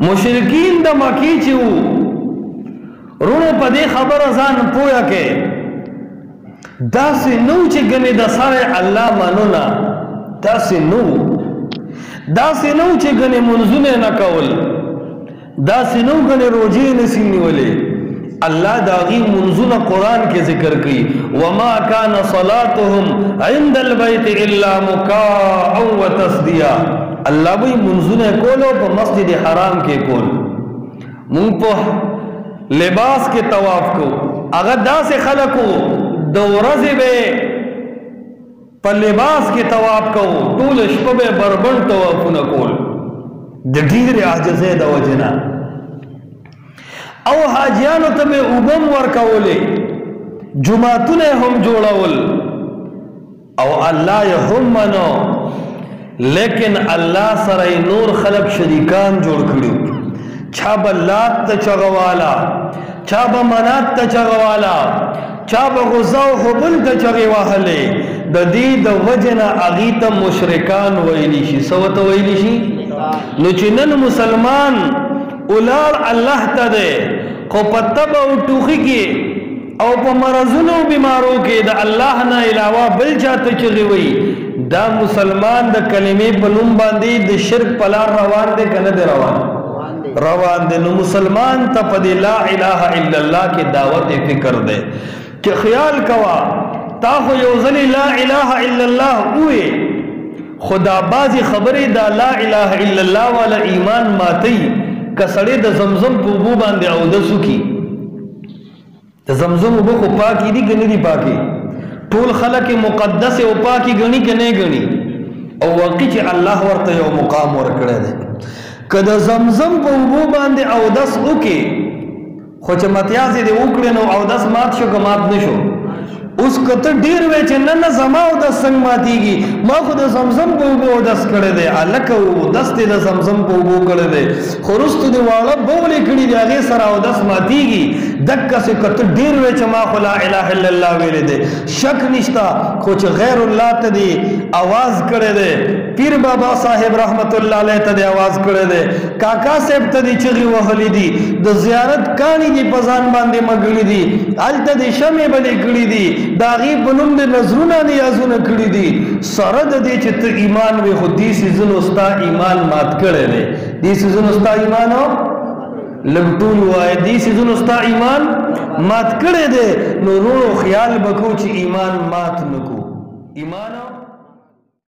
مشرکین د مکی چې وو رونو په دې خبره ځان پوهه کې داسې نو چې ګنې د سره الله منو نه داسې نو چې ګنې منځونه نه کول داسې نو ګنې روجې نسی نیولې الله داغي منځونه قرآن کې ذکر کړي وما كان صلاتهم عند البيت الا مكاء وتصديا الله وی منځونه کولو په مسجد حرام کې کول مونږ په لباس کې طواف کو هغه داسې خلکو د ورځې به په لباس کې طواف کو ټول شپه به بربند طوافونه کول د ډېرې عاجزۍ د وجنه او حاجیانو ته به اوبم ورکولې جمعتونه هم جوړول او الله یې هم منو لیکن الله سره نور خلق شریکان جوړ کړو چا به لات ته چغوالا چا به منات ته چغوالا چا به غزا او حبل ته چغې وهلې د دې د وجنه هغې ته مشرکان ویلی شي څه ورته ویلی شي نو چې نن مسلمان اولار الله ته دی خو په تبه او ټوخي کې او په مرضونو بیمارو کې د الله نه علاوه بل چاته چغې وي دا مسلمان د کلمې په نوم باندې د شرک په لار روان دی که نه دی روان دی نو مسلمان ته په دې لا اله الا الله کې دعوت فکر دی چې خیال کوا تا خو یو ځلې لا اله الا الله ووې خدا بعضې خبرې دا لا اله الا الله والا ایمان ماتی که سړی د زمزم په اوبو باندې اودس وکړي د زمزم اوبه خو پاکې دي که نه دي پاکې ټول خلک مقدس او پاکې ګڼي که نه ګڼي او واقعي چې الله ورته یو مقام ورکړی دی که د زمزم په اوبو باندې اودس وکړي خو چې متیازې دې وکړې نو اودس مات شو که مات نه شو اوس که ته ډېر وی چې نه نه زما اودس څنګه ماتېږي ما خو د زمزم په اوبو اودس کړی دی هلکه اودس دې د زمزم په اوبو کړی دی خو وروستو دې واړه بولې کړي دي هغې سره اودس ماتېږي دقسې که ته ډېر وی چې ما خو لا اله الا الله ویلی دی شک نشته خو چې غیر الله ته دې اواز کړی دی پیر بابا صاحب رحمت الله علیه ته دې اواز کړی دی کاکا صاحب ته دې چغې وهلې دي د زیارت کاڼي دې په ځان باندې مږلي دي هلته دې شمې بلې کړي دي د هغې په نوم د نظرونه نیازونه کړي دي سره د دې چې ته ایمان وې خو دې څیزونو ستا ایمان مات کړی دی دې څیزونو ستا ایمان لږ ټول ووایه دې څیزونو ستا ایمان مات کړی دی نو وروڼو خیال به کوو چې ایمان مات نه کړو ایمان